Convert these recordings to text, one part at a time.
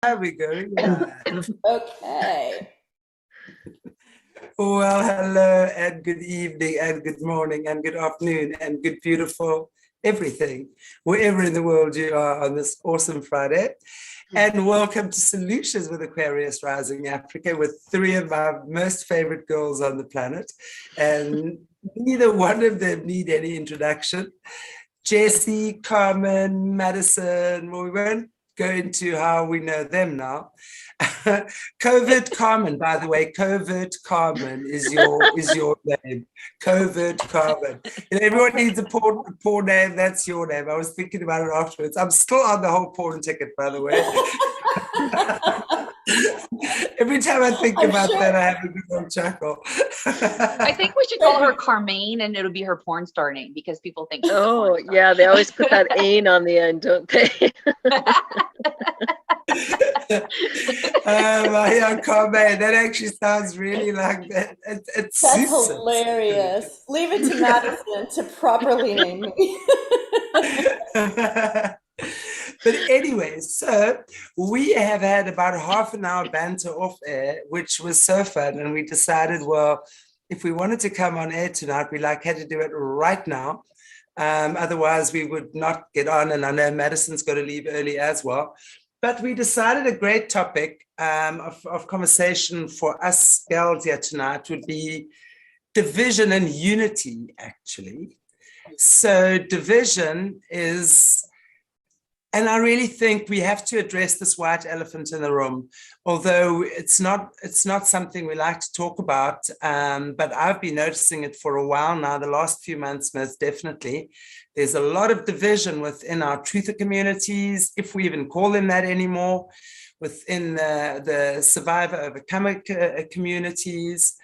We're going live. Okay. Well, hello and good evening and good morning and good afternoon and good beautiful everything, wherever in the world you are on this awesome Friday. And welcome to Solutions with Aquarius Rising Africa with three of my most favorite girls on the planet. And neither one of them need any introduction. Jessie, Carmen, Madison, well, we won't go into how we know them now. Covert Carmen, by the way, Covert Carmen is your name. Covert Carmen. You know, everyone needs a porn name. That's your name. I was thinking about it afterwards. I'm still on the whole porn ticket, by the way. Every time I think about that, I have a good old chuckle. I think we should call her Carmen, and it'll be her porn star name because people think. Oh, yeah, they always put that "ain" on the end, don't they? Yeah, Carmen, that actually sounds really like that. That's hilarious. Leave it to Madison to properly name me. But anyway, so we have had about half an hour banter off air, which was so fun. And we decided, well, if we wanted to come on air tonight, we had to do it right now. Otherwise, we would not get on. And I know Madison's got to leave early as well. But we decided a great topic of conversation for us girls here tonight would be division and unity, actually. So division is, and I really think we have to address this white elephant in the room, although it's not something we like to talk about, but I've been noticing it for a while now, the last few months, most definitely. There's a lot of division within our truther communities, if we even call them that anymore, within the survivor overcomer communities.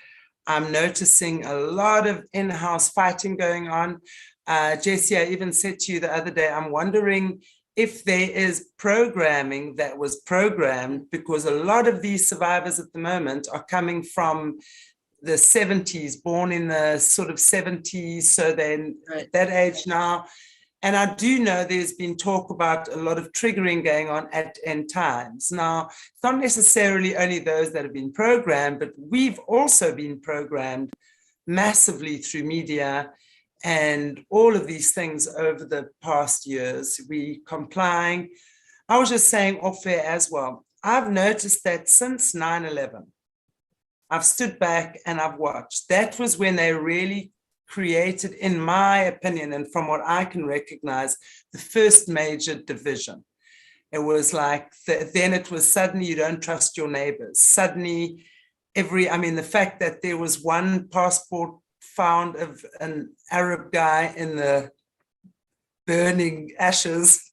I'm noticing a lot of in-house fighting going on. Jessie, I even said to you the other day, I'm wondering if there is programming that was programmed, because a lot of these survivors at the moment are coming from the 70s, born in the sort of 70s, so they're at that age now. And I do know there's been talk about a lot of triggering going on at end times. Now, it's not necessarily only those that have been programmed, but we've also been programmed massively through media and all of these things over the past years. We complying. I was just saying off air as well, I've noticed that since 9/11, I've stood back and I've watched. That was when they really created, in my opinion, and from what I can recognize, the first major division. It was like, then it was suddenly you don't trust your neighbors. Suddenly the fact that there was one passport found of an Arab guy in the burning ashes,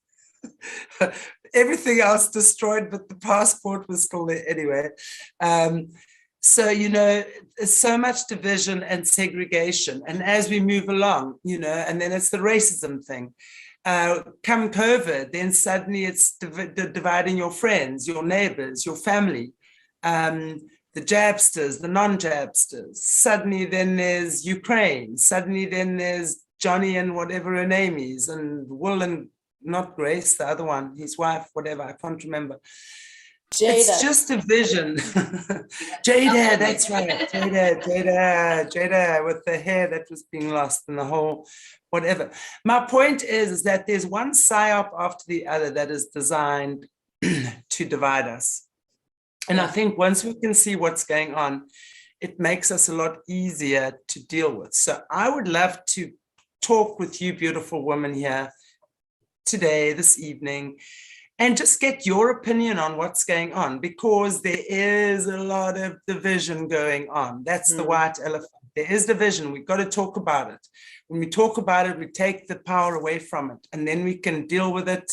everything else destroyed, but the passport was still there anyway. So, there's so much division and segregation. And as we move along, and then it's the racism thing. Come COVID, then suddenly it's dividing your friends, your neighbors, your family. The jabsters, the non-jabsters. Suddenly then there's Ukraine. Suddenly then there's Johnny and whatever her name is, and Will and not Grace, the other one, his wife, whatever, I can't remember. Jada. It's just a vision. Jada, that's right. Jada with the hair that was being lost and the whole whatever. My point is that there's one psyop after the other that is designed to divide us. And I think once we can see what's going on, it makes us a lot easier to deal with. So I would love to talk with you, beautiful women here today, this evening, and just get your opinion on what's going on, because there is a lot of division going on. That's the white elephant. There is division. We've got to talk about it. When we talk about it, we take the power away from it, and then we can deal with it.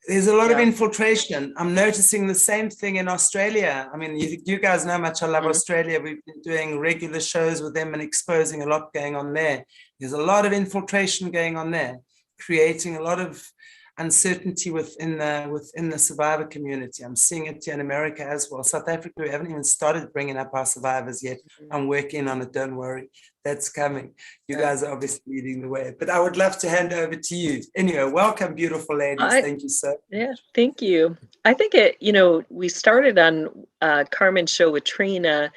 There's a lot of infiltration. I'm noticing the same thing in Australia. I mean, you guys know how much I love Australia. We've been doing regular shows with them and exposing a lot going on there. There's a lot of infiltration going on there, creating a lot of uncertainty within the survivor community. I'm seeing it here in America as well. South Africa, we haven't even started bringing up our survivors yet. I'm working on it. Don't worry, that's coming. You guys are obviously leading the way. But I would love to hand over to you. Anyway, welcome, beautiful ladies. Thank you so. Yeah, thank you. I think we started on Carmen's show with Trina,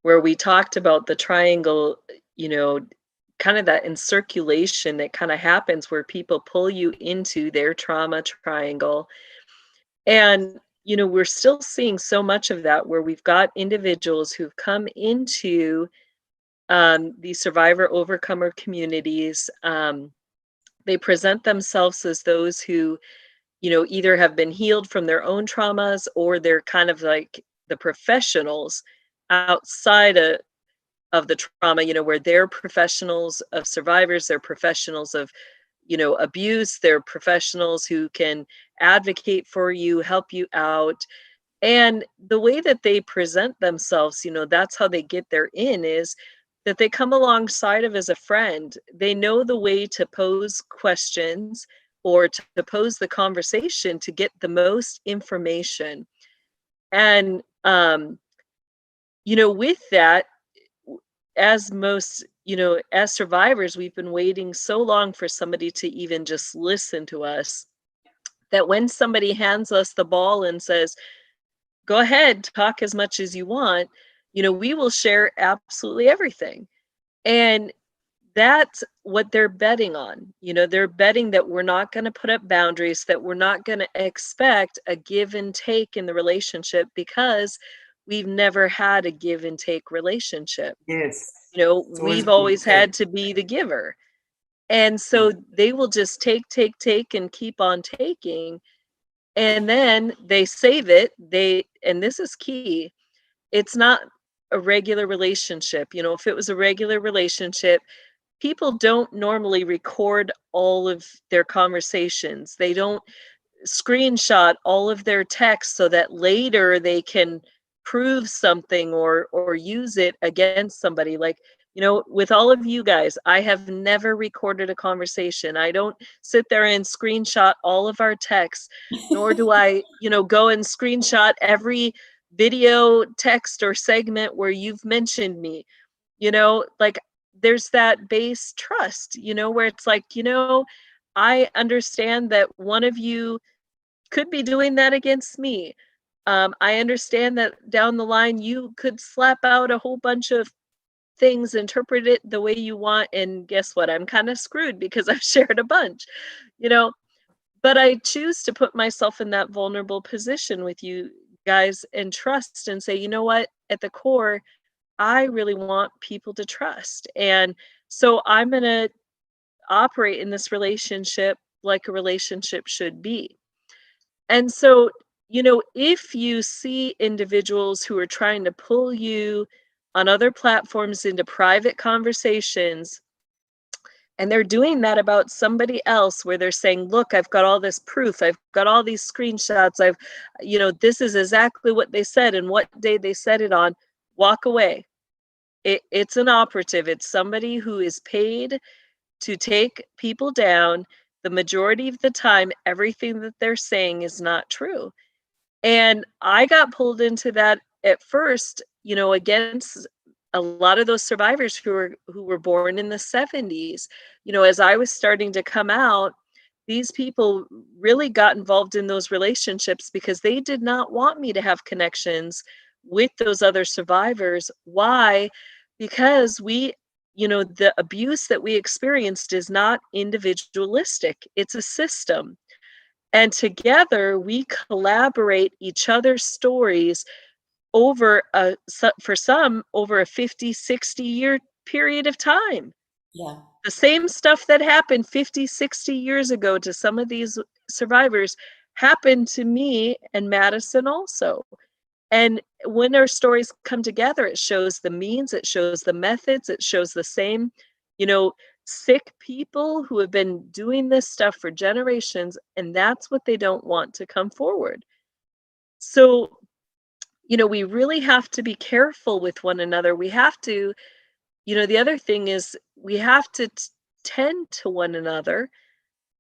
where we talked about the triangle, kind of that encirculation that kind of happens where people pull you into their trauma triangle. And, we're still seeing so much of that where we've got individuals who've come into the survivor overcomer communities. They present themselves as those who, either have been healed from their own traumas, or they're kind of like the professionals outside of the trauma, where they're professionals of survivors, they're professionals of, abuse, they're professionals who can advocate for you, help you out. And the way that they present themselves, that's how they get their in, is that they come alongside of as a friend. They know the way to pose questions or to pose the conversation to get the most information. And, with that, as most, as survivors, we've been waiting so long for somebody to even just listen to us, that when somebody hands us the ball and says, go ahead, talk as much as you want, we will share absolutely everything. And that's what they're betting on. They're betting that we're not going to put up boundaries, that we're not going to expect a give and take in the relationship, because we've never had a give and take relationship. Yes. We've always had to be the giver. And so they will just take, and keep on taking. And then they save it. And this is key, it's not a regular relationship. If it was a regular relationship, people don't normally record all of their conversations. They don't screenshot all of their texts so that later they can prove something or use it against somebody. Like, with all of you guys, I have never recorded a conversation. I don't sit there and screenshot all of our texts, nor do I, go and screenshot every video, text, or segment where you've mentioned me. Like, there's that base trust, where it's like, I understand that one of you could be doing that against me. I understand that down the line, you could slap out a whole bunch of things, interpret it the way you want, and guess what? I'm kind of screwed because I've shared a bunch, but I choose to put myself in that vulnerable position with you guys and trust and say, you know what, at the core, I really want people to trust. And so I'm going to operate in this relationship like a relationship should be. And so, if you see individuals who are trying to pull you on other platforms into private conversations, and they're doing that about somebody else, where they're saying, look, I've got all this proof, I've got all these screenshots, this is exactly what they said and what day they said it on, walk away. It's an operative. It's somebody who is paid to take people down. The majority of the time, everything that they're saying is not true. And I got pulled into that at first, against a lot of those survivors who were born in the 70s. As I was starting to come out, these people really got involved in those relationships because they did not want me to have connections with those other survivors. Why? Because the abuse that we experienced is not individualistic, it's a system. And together we collaborate each other's stories over for some over a 50, 60-year period of time. Yeah. The same stuff that happened 50, 60 years ago to some of these survivors happened to me and Madison also. And when our stories come together, it shows the means, it shows the methods, it shows the same, sick people who have been doing this stuff for generations, and that's what they don't want to come forward. So, we really have to be careful with one another. We have to, the other thing is we have to tend to one another.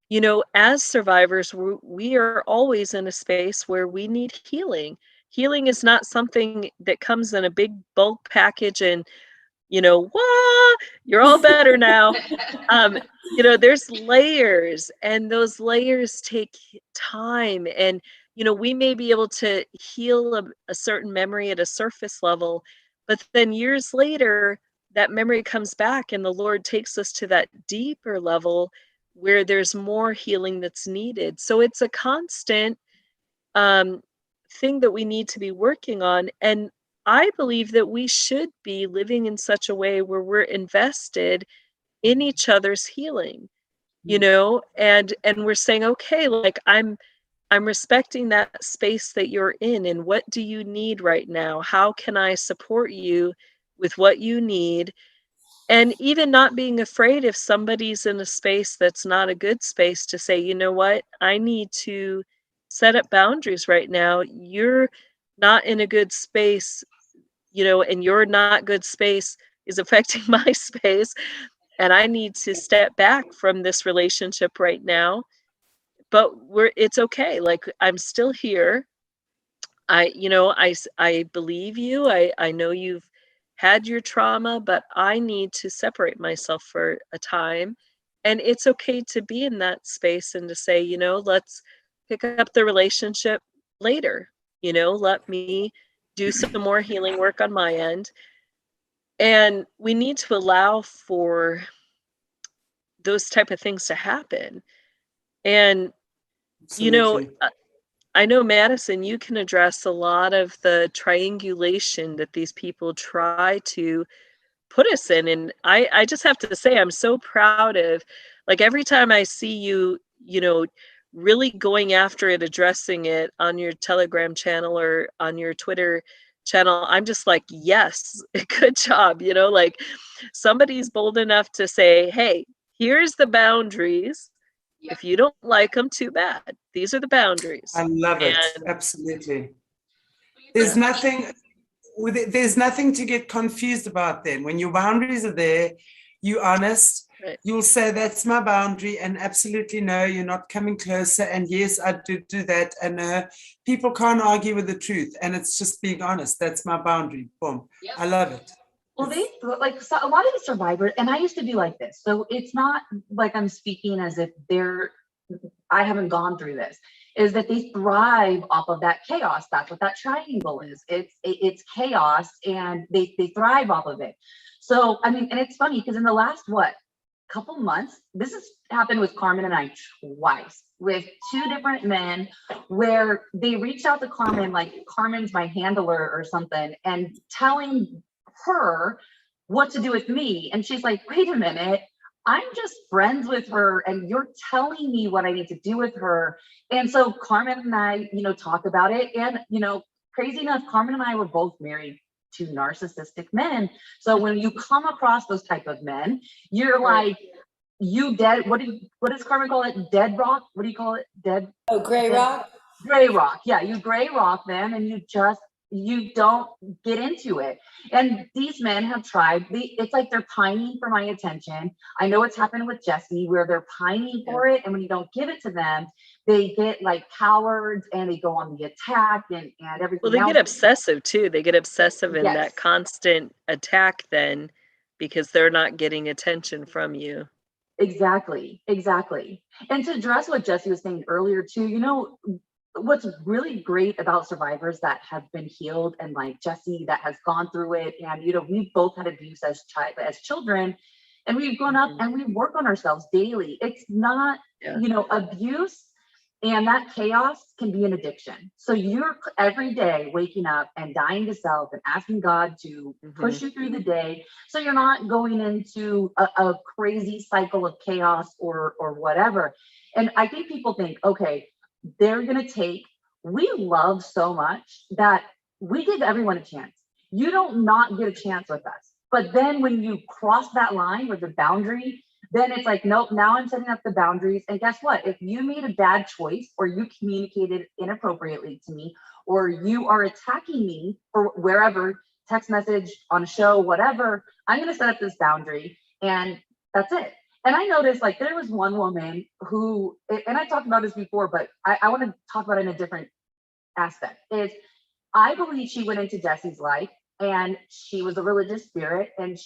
you know, as survivors, we are always in a space where we need healing. Healing is not something that comes in a big bulk package and, you know, wah, you're all better now. You know, there's layers, and those layers take time. And, you know, we may be able to heal a certain memory at a surface level, but then years later, that memory comes back, and the Lord takes us to that deeper level where there's more healing that's needed. So it's a constant thing that we need to be working on. And I believe that we should be living in such a way where we're invested in each other's healing, you know, and we're saying, okay, like I'm respecting that space that you're in, and what do you need right now? How can I support you with what you need? And even not being afraid if somebody's in a space that's not a good space, to say, you know what, I need to set up boundaries right now. You're not in a good space, you know, and your not good space is affecting my space, and I need to step back from this relationship right now. But it's okay. Like, I'm still here. You know, I believe you. I know you've had your trauma, but I need to separate myself for a time. And it's okay to be in that space and to say, you know, let's pick up the relationship later. You know, let me do some more healing work on my end. And we need to allow for those type of things to happen. And, you know, Absolutely. I know, Madison, you can address a lot of the triangulation that these people try to put us in. And I just have to say, I'm so proud of, like, every time I see you, you know, really going after it, addressing it on your Telegram channel or on your Twitter channel, I'm just like, yes, good job. You know, like, somebody's bold enough to say, hey, here's the boundaries. If you don't like them, too bad. These are the boundaries. I love it. And Absolutely. There's nothing to get confused about then. When your boundaries are there, you're honest, right. You'll say, that's my boundary, and absolutely no, you're not coming closer. And yes, I do that. And people can't argue with the truth. And it's just being honest. That's my boundary. Boom. Yep. I love it. Well, they like, so a lot of the survivors, and I used to be like this. So it's not like I'm speaking as if I haven't gone through this, is that they thrive off of that chaos. That's what that triangle is. It's chaos, and they thrive off of it. So, I mean, and it's funny because in the last, couple months, this has happened with Carmen and I twice, with two different men, where they reached out to Carmen, like Carmen's my handler or something, and telling her what to do with me. And she's like, wait a minute, I'm just friends with her, and you're telling me what I need to do with her. And so Carmen and I, you know, talk about it. And, you know, crazy enough, Carmen and I were both married to narcissistic men. So when you come across those type of men, you're like, you dead, what does Carmen call it? Dead rock? What do you call it? Dead? Oh, gray rock? Gray rock. Yeah, you gray rock them, and you don't get into it. And these men have tried, it's like they're pining for my attention. I know it's happened with Jessie, where they're pining for it, and when you don't give it to them, they get like cowards, and they go on the attack and everything. Well, they get obsessive too. They get obsessive in that constant attack then, because they're not getting attention from you. Exactly. And to address what Jessie was saying earlier too, you know, what's really great about survivors that have been healed, and like Jessie that has gone through it, and you know, we've both had abuse as children, and we've grown up and we work on ourselves daily. It's not, you know, abuse and that chaos can be an addiction. So you're every day waking up and dying to self and asking God to push you through the day, so you're not going into a crazy cycle of chaos or whatever. And I think people think, okay, they're going to take, we love so much that we give everyone a chance. You don't not get a chance with us. But then when you cross that line with the boundary, then it's like, nope, now I'm setting up the boundaries. And guess what? If you made a bad choice, or you communicated inappropriately to me, or you are attacking me, or wherever, text message, on a show, whatever, I'm going to set up this boundary, and that's it. And I noticed like there was one woman who, and I talked about this before, but I want to talk about it in a different aspect, is I believe she went into Jessie's life and she was a religious spirit, and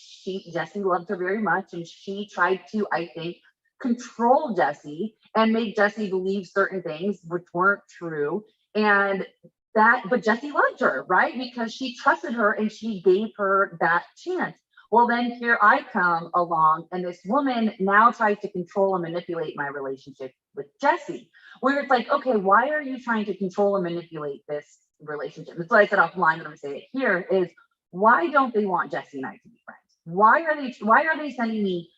Jessie loved her very much. And she tried to, I think, control Jessie and make Jessie believe certain things which weren't true. But Jessie loved her, right? Because she trusted her and she gave her that chance. Well, then here I come along, and this woman now tries to control and manipulate my relationship with Jessie, where it's like, okay, why are you trying to control and manipulate this relationship? That's what I said offline, and I'm gonna say it here, is why don't they want Jessie and I to be friends? Why are they sending me,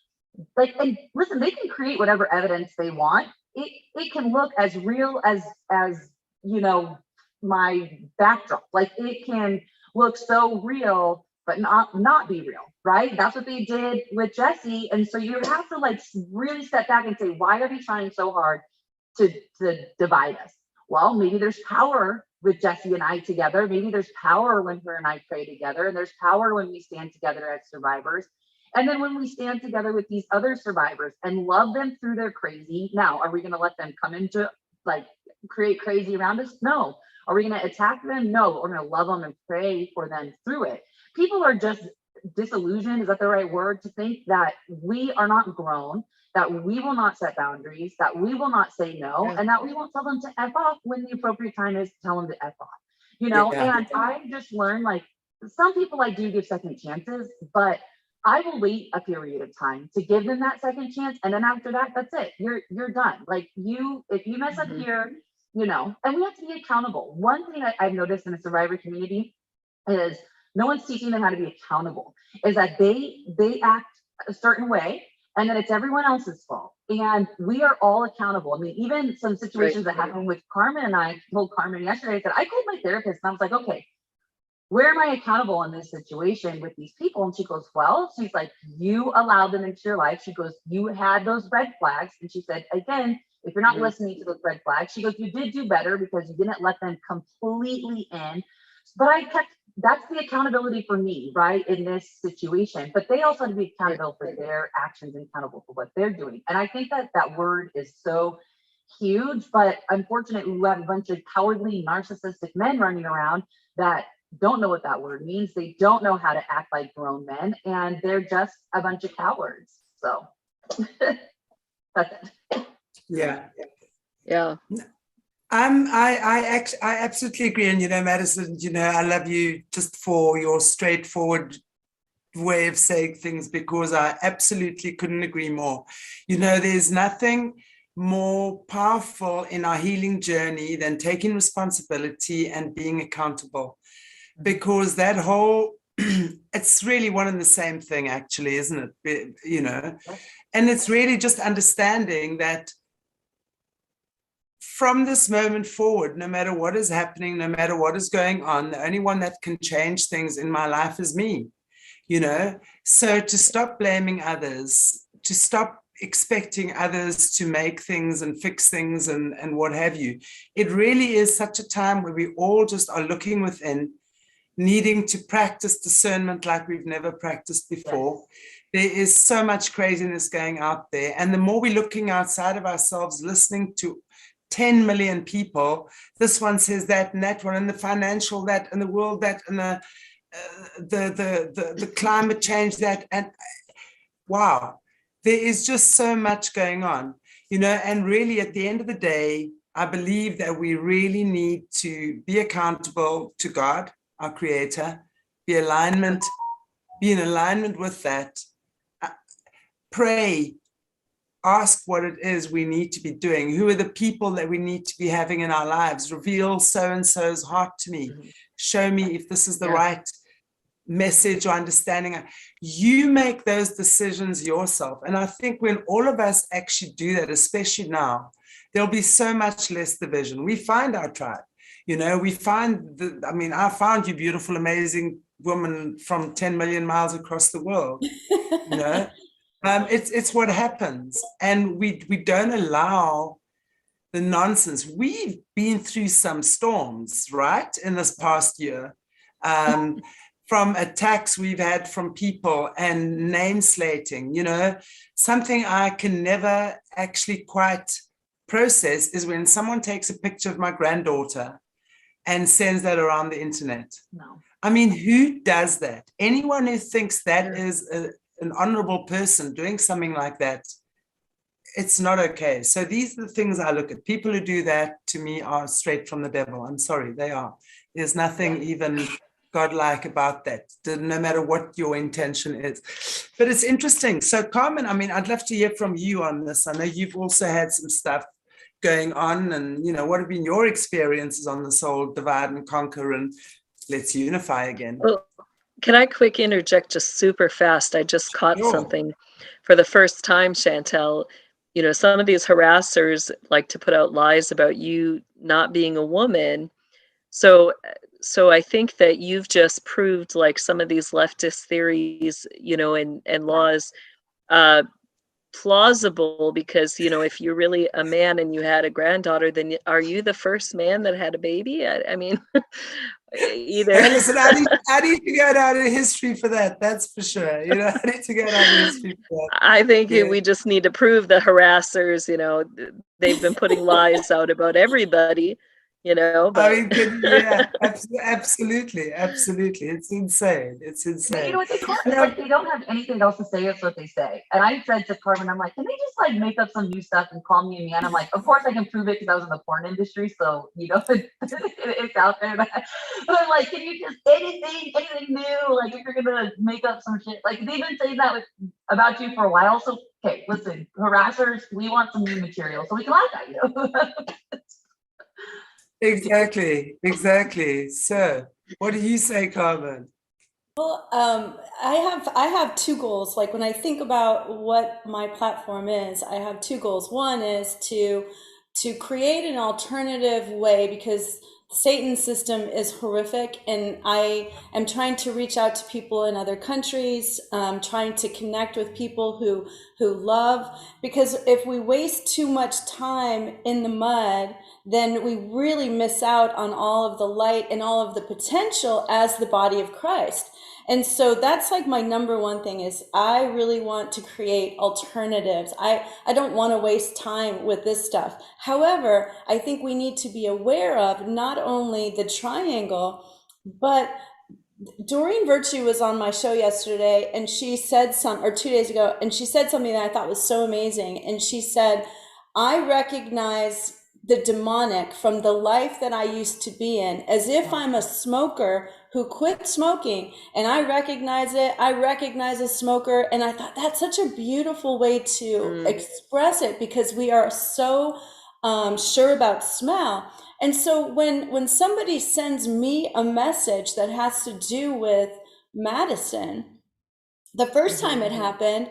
like, and listen, they can create whatever evidence they want. It can look as real as you know, my backdrop. Like, it can look so real but not be real, right? That's what they did with Jessie. And so you have to like really step back and say, why are they trying so hard to divide us? Well, maybe there's power with Jessie and I together. Maybe there's power when her and I pray together, and there's power when we stand together as survivors. And then when we stand together with these other survivors and love them through their crazy. Now, are we going to let them come into like create crazy around us? No. Are we going to attack them? No. We're going to love them and pray for them through it. People are just disillusioned, is that the right word, to think that we are not grown, that we will not set boundaries, that we will not say no, and that we won't tell them to F off when the appropriate time is to tell them to F off, you know? Yeah. And I just learned, like, some people I do give second chances, but I will wait a period of time to give them that second chance. And then after that, that's it. You're done. Like, if you mess up here, you know, and we have to be accountable. One thing I've noticed in the survivor community is no one's teaching them how to be accountable, is that they act a certain way and then it's everyone else's fault. And we are all accountable. I mean, even some situations that happened with Carmen, and I told Carmen yesterday, I said, I called my therapist and I was like, okay, where am I accountable in this situation with these people? And she goes, well, she's like, you allowed them into your life. She goes, you had those red flags. And she said, again, if you're not listening to those red flags, she goes, you did do better because you didn't let them completely in. But that's the accountability for me, right, in this situation. But they also have to be accountable for their actions and accountable for what they're doing. And I think that word is so huge, but unfortunately, we have a bunch of cowardly, narcissistic men running around that don't know what that word means. They don't know how to act like grown men, and they're just a bunch of cowards. So that's it. Yeah. Yeah. I absolutely agree. And, you know, Madison, you know, I love you just for your straightforward way of saying things, because I absolutely couldn't agree more. You know, there's nothing more powerful in our healing journey than taking responsibility and being accountable, because that whole, it's really one and the same thing, actually, isn't it? You know, and it's really just understanding that from this moment forward, no matter what is happening, no matter what is going on, the only one that can change things in my life is me, you know? So to stop blaming others, to stop expecting others to make things and fix things and what have you. It really is such a time where we all just are looking within, needing to practice discernment like we've never practiced before. Yes. There is so much craziness going out there. And the more we're looking outside of ourselves, listening to 10 million people, this one says that and that one, and the financial that, and the world that, and the climate change that, and wow, there is just so much going on, you know. And really at the end of the day, I believe that we really need to be accountable to God, our creator, be in alignment with that, pray, ask what it is we need to be doing. Who are the people that we need to be having in our lives? Reveal so-and-so's heart to me. Show me if this is the right message or understanding. You make those decisions yourself. And I think when all of us actually do that, especially now, there'll be so much less division. We find our tribe. You know, we find, I found you, beautiful, amazing woman from 10 million miles across the world, you know. It's what happens, and we don't allow the nonsense. We've been through some storms, right, in this past year. from attacks we've had from people and name slating, you know, something I can never actually quite process is when someone takes a picture of my granddaughter and sends that around the internet. No. I mean, who does that? Anyone who thinks that is an honorable person doing something like that, it's not okay. So these are the things I look at. People who do that to me are straight from the devil. I'm sorry, they are. There's nothing even godlike about that, no matter what your intention is. But it's interesting. So Carmen, I mean, I'd love to hear from you on this. I know you've also had some stuff going on, and you know, what have been your experiences on this whole divide and conquer and let's unify again? Well, can I quick interject just super fast? I just caught Sure. something for the first time, Chantelle. You know, some of these harassers like to put out lies about you not being a woman. So I think that you've just proved like some of these leftist theories, you know, and laws plausible, because, you know, if you're really a man and you had a granddaughter, then are you the first man that had a baby? I mean, either. Hey, listen, I need to go down in history for that. That's for sure. You know, I need to go down in history for that. I think we just need to prove the harassers, you know, they've been putting lies out about everybody, you know. But I mean, yeah, absolutely. It's insane. It's insane. You know what they call it? Like, they don't have anything else to say. It's what they say. And I said to Carmen, I'm like, can they just like make up some new stuff and call me a man? I'm like, of course I can prove it because I was in the porn industry, so you know it's out there. But I'm like, can you just anything new? Like, if you're gonna make up some shit, like they've been saying that about you for a while. So okay, listen, harassers, we want some new material so we can laugh at you. Exactly. So, what do you say, Carmen? Well, I have two goals. Like when I think about what my platform is, I have two goals. One is to create an alternative way, because Satan's system is horrific, and I am trying to reach out to people in other countries, trying to connect with people who love, because if we waste too much time in the mud, then we really miss out on all of the light and all of the potential as the body of Christ. And so that's like my number one thing is I really want to create alternatives. I don't want to waste time with this stuff. However, I think we need to be aware of not only the triangle, but Doreen Virtue was on my show yesterday, and she said or 2 days ago, and she said something that I thought was so amazing. And she said, I recognize the demonic from the life that I used to be in, as if I'm a smoker who quit smoking, and I recognize it. I recognize a smoker, and I thought that's such a beautiful way to express it, because we are so sure about smell. And so when somebody sends me a message that has to do with MADYSON, the first time it happened,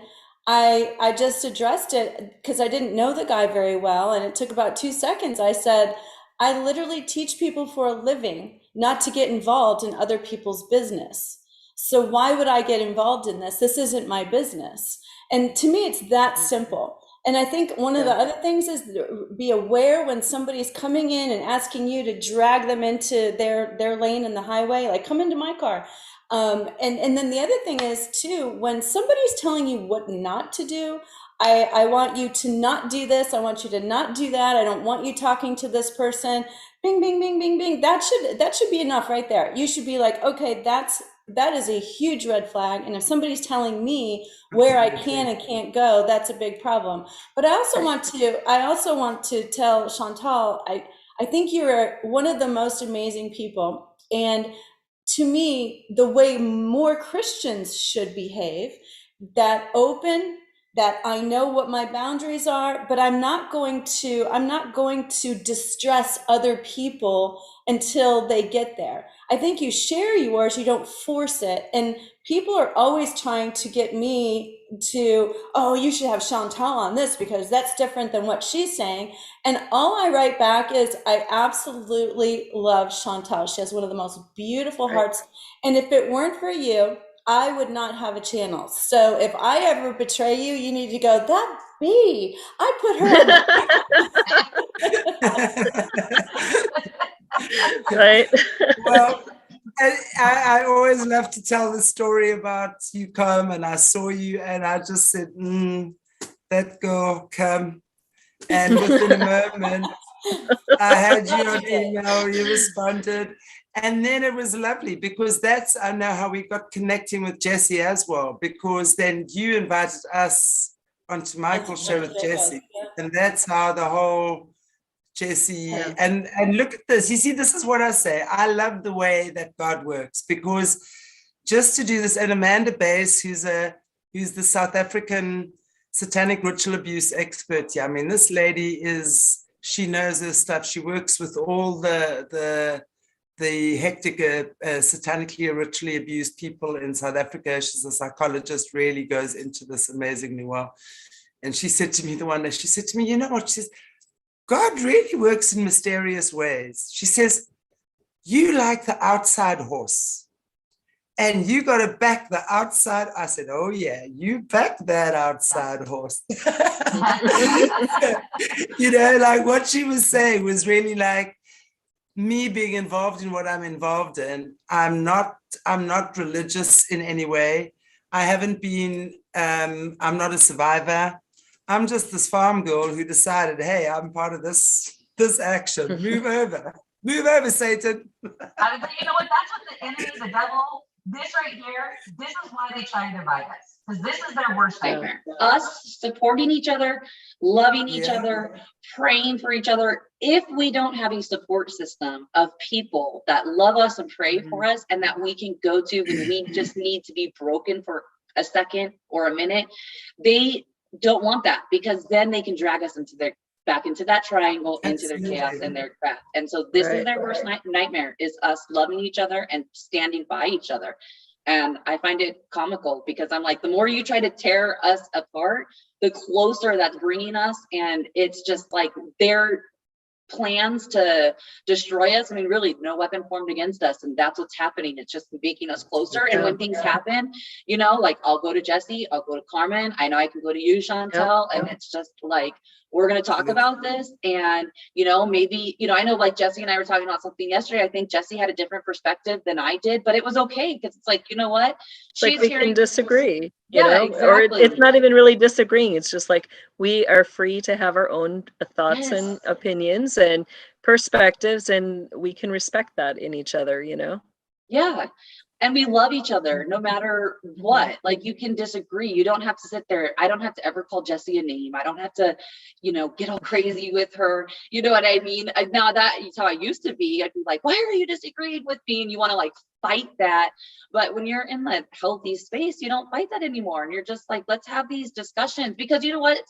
I just addressed it because I didn't know the guy very well, and it took about 2 seconds. I said, I literally teach people for a living not to get involved in other people's business. So why would I get involved in this? This isn't my business. And to me, it's that simple. And I think one of the other things is be aware when somebody's coming in and asking you to drag them into their lane in the highway, like come into my car. And then the other thing is too, when somebody's telling you what not to do, I want you to not do this. I want you to not do that. I don't want you talking to this person. Bing, bing, bing, bing, bing. That should be enough right there. You should be like, okay, that is a huge red flag. And if somebody's telling me where I can and can't go, that's a big problem. But I also want to tell Chantelle, I think you're one of the most amazing people. And to me, the way more Christians should behave, that open, that I know what my boundaries are, but I'm not going to distress other people until they get there. I think you share yours, you don't force it. And people are always trying to get me to, oh, you should have Chantelle on this because that's different than what she's saying. And all I write back is, I absolutely love Chantelle. She has one of the most beautiful hearts. And if it weren't for you, I would not have a channel. So if I ever betray you, you need to go, that bee, I put her on. Right. Well, I always love to tell the story about you come and I saw you and I just said, that girl come. And within a moment, I had you on email, you responded. And then it was lovely because I know how we got connecting with Jessie as well, because then you invited us onto Michael's show with Jessie. And that's how the whole Jessie, and look at this. You see, this is what I say. I love the way that God works, because just to do this, and Amanda Bass, who's the South African satanic ritual abuse expert. Yeah, I mean, this lady she knows her stuff. She works with all the hectic satanically or ritually abused people in South Africa. She's a psychologist, really goes into this amazingly well. And she said to me the one day, she said to me, you know what? She says, God really works in mysterious ways. She says, you like the outside horse and you got to back the outside. I said, oh yeah, you back that outside horse. You know, like what she was saying was really like me being involved in what I'm involved in. I'm not religious in any way. I haven't been, I'm not a survivor. I'm just this farm girl who decided, hey, I'm part of this action. Move over, Satan. You know what? That's what the enemy, the devil, this right here, this is why they try to divide us. Because this is their worst nightmare. Us supporting each other, loving each other, praying for each other. If we don't have a support system of people that love us and pray for us and that we can go to when we just need to be broken for a second or a minute, they don't want that, because then they can drag us back into that triangle, into their chaos and their crap. And so this is their worst nightmare, is us loving each other and standing by each other. And I find it comical, because I'm like, the more you try to tear us apart, the closer that's bringing us. And it's just like their plans to destroy us. I mean, really, no weapon formed against us, and that's what's happening. It's just making us closer. And when things happen, you know, like I'll go to Jessie, I'll go to Carmen, I know I can go to you, Chantelle, and it's just like, we're going to talk about this. And, you know, maybe, you know, I know like Jessie and I were talking about something yesterday. I think Jessie had a different perspective than I did, but it was okay, because it's like, you know what? She's like we can disagree, you know, exactly. or it's not even really disagreeing. It's just like we are free to have our own thoughts and opinions and perspectives, and we can respect that in each other, you know? Yeah. And we love each other no matter what. Like, you can disagree. You don't have to sit there. I don't have to ever call Jessie a name. I don't have to, you know, get all crazy with her. You know what I mean? Now that's how I used to be. I'd be like, why are you disagreeing with me? And you want to like fight that. But when you're in that healthy space, you don't fight that anymore. And you're just like, let's have these discussions, because you know what?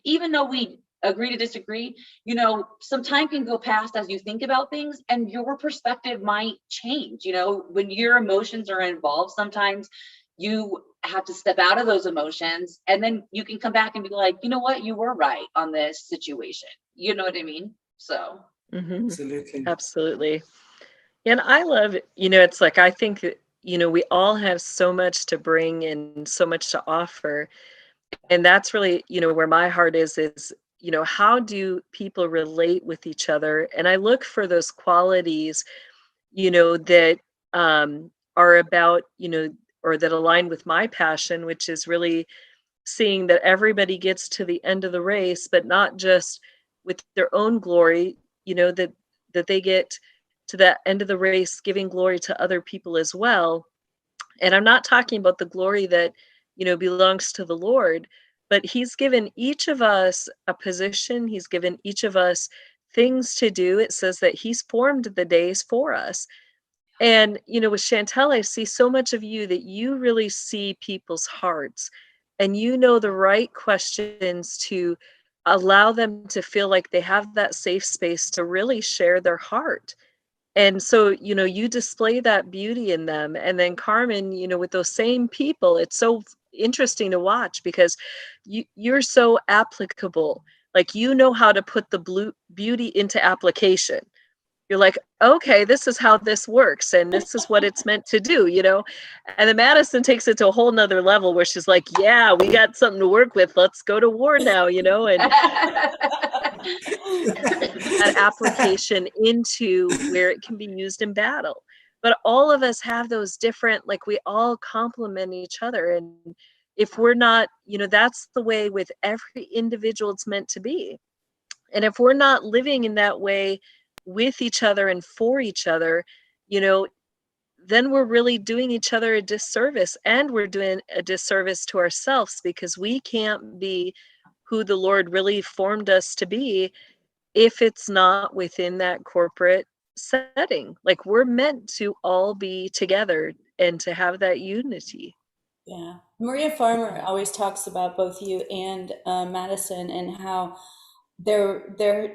Even though we agree to disagree, you know, some time can go past as you think about things, and your perspective might change. You know, when your emotions are involved, sometimes you have to step out of those emotions, and then you can come back and be like, you know what, you were right on this situation. You know what I mean? So absolutely. And I love, you know, it's like, I think that, you know, we all have so much to bring and so much to offer, and that's really, you know, where my heart is, you know, how do people relate with each other? And I look for those qualities, you know, that are about, you know, or that align with my passion, which is really seeing that everybody gets to the end of the race, but not just with their own glory, you know, that they get to that end of the race, giving glory to other people as well. And I'm not talking about the glory that, you know, belongs to the Lord, but he's given each of us a position. He's given each of us things to do. It says that he's formed the days for us. And, you know, with Chantelle, I see so much of you that you really see people's hearts, and you know the right questions to allow them to feel like they have that safe space to really share their heart. And so, you know, you display that beauty in them. And then Carmen, you know, with those same people, it's so interesting to watch, because you're so applicable. Like, you know how to put the beauty into application. You're like, okay, this is how this works, and this is what it's meant to do, you know. And then MADYSON takes it to a whole nother level, where she's like, yeah, we got something to work with, let's go to war now, you know. And that application into where it can be used in battle. but all of us have those different, like, we all complement each other. And if we're not, that's the way with every individual it's meant to be. And if we're not living in that way with each other and for each other, then we're really doing each other a disservice, and we're doing a disservice to ourselves, because we can't be who the Lord really formed us to be if it's not within that corporate setting. Like, we're meant to all be together and to have that unity. Yeah. Maria Farmer always talks about both you and Madison, and how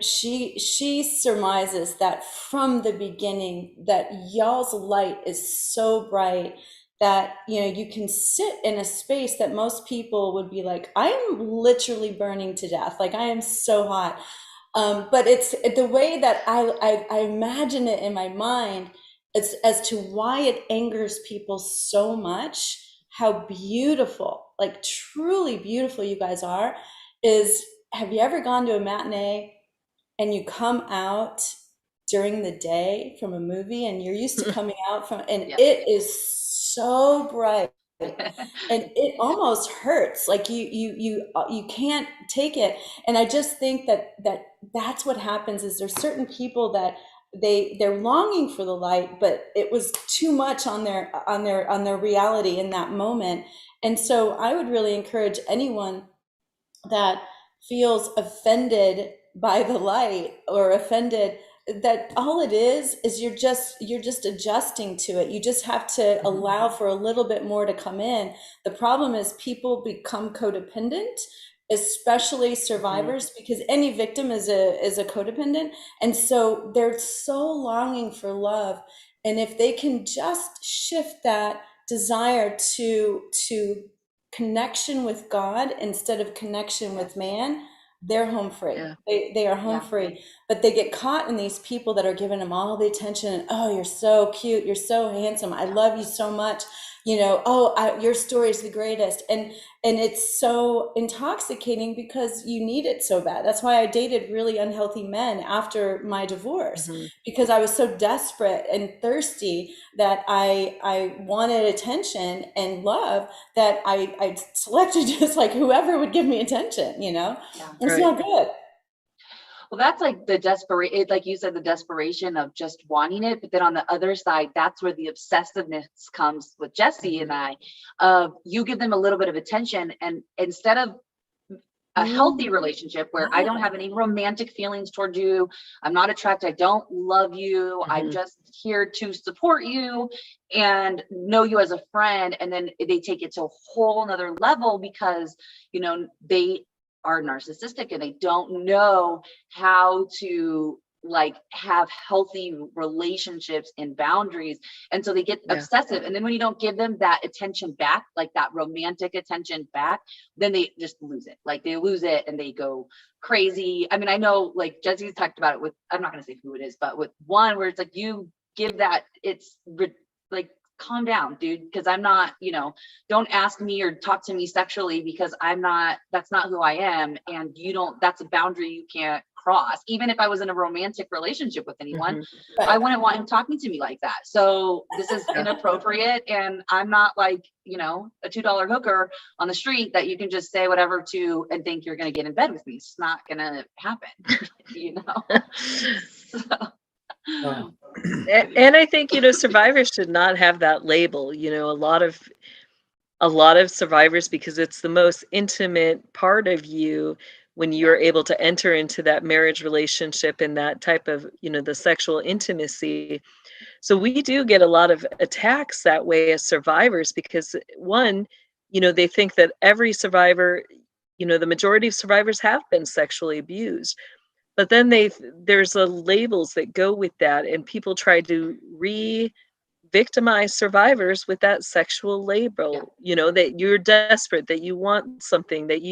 she surmises that from the beginning that y'all's light is so bright that you can sit in a space that most people would be like, I'm literally burning to death, like I am so hot. But it's the way that I imagine it in my mind, it's as to why it angers people so much, how beautiful, like truly beautiful you guys are, is, have you ever gone to a matinee and you come out during the day from a movie, and you're used to coming out from, and Yeah. it is so bright and it almost hurts, like you can't take it. And I just think that's what happens, is there's certain people that they're longing for the light, but it was too much on their reality in that moment. And so I would really encourage anyone that feels offended by the light, or offended, that all it is you're just adjusting to it. You just have to allow for a little bit more to come in. The problem is people become codependent, especially survivors, because any victim is a codependent. And so they're so longing for love. And if they can just shift that desire to connection with God instead of connection with man, they're home free. Yeah. They are home free. But they get caught in these people that are giving them all the attention. And, oh, you're so cute, you're so handsome, I love you so much, your story is the greatest. And it's so intoxicating, because you need it so bad. That's why I dated really unhealthy men after my divorce, because I was so desperate and thirsty that I wanted attention and love, that I selected just like whoever would give me attention, It's not good. Well, that's like the desperate, like you said, the desperation of just wanting it. But then on the other side, that's where the obsessiveness comes with Jessie and I. You give them a little bit of attention, and instead of a healthy relationship where I don't have any romantic feelings toward you, I'm not attracted, I don't love you, I'm just here to support you and know you as a friend. And then they take it to a whole nother level, because they are narcissistic and they don't know how to like have healthy relationships and boundaries. And so they get obsessive. And then when you don't give them that attention back, like that romantic attention back, then they just lose it. Like they lose it and they go crazy. I mean, I know like Jessie's talked about it with, I'm not going to say who it is, but with one where it's like, you give that, it's like, calm down, dude, because I'm not, don't ask me or talk to me sexually, because that's not who I am. And that's a boundary you can't cross. Even if I was in a romantic relationship with anyone, I wouldn't want him talking to me like that. So this is inappropriate. And I'm not like, a $2 hooker on the street that you can just say whatever to and think you're going to get in bed with me. It's not going to happen, So. And I think, survivors should not have that label. A lot of survivors, because it's the most intimate part of you when you're able to enter into that marriage relationship and that type of, the sexual intimacy. So we do get a lot of attacks that way as survivors, because one, they think that every survivor, the majority of survivors have been sexually abused. But then there's labels that go with that, and people try to re-victimize survivors with that sexual label, that you're desperate, that you want something, that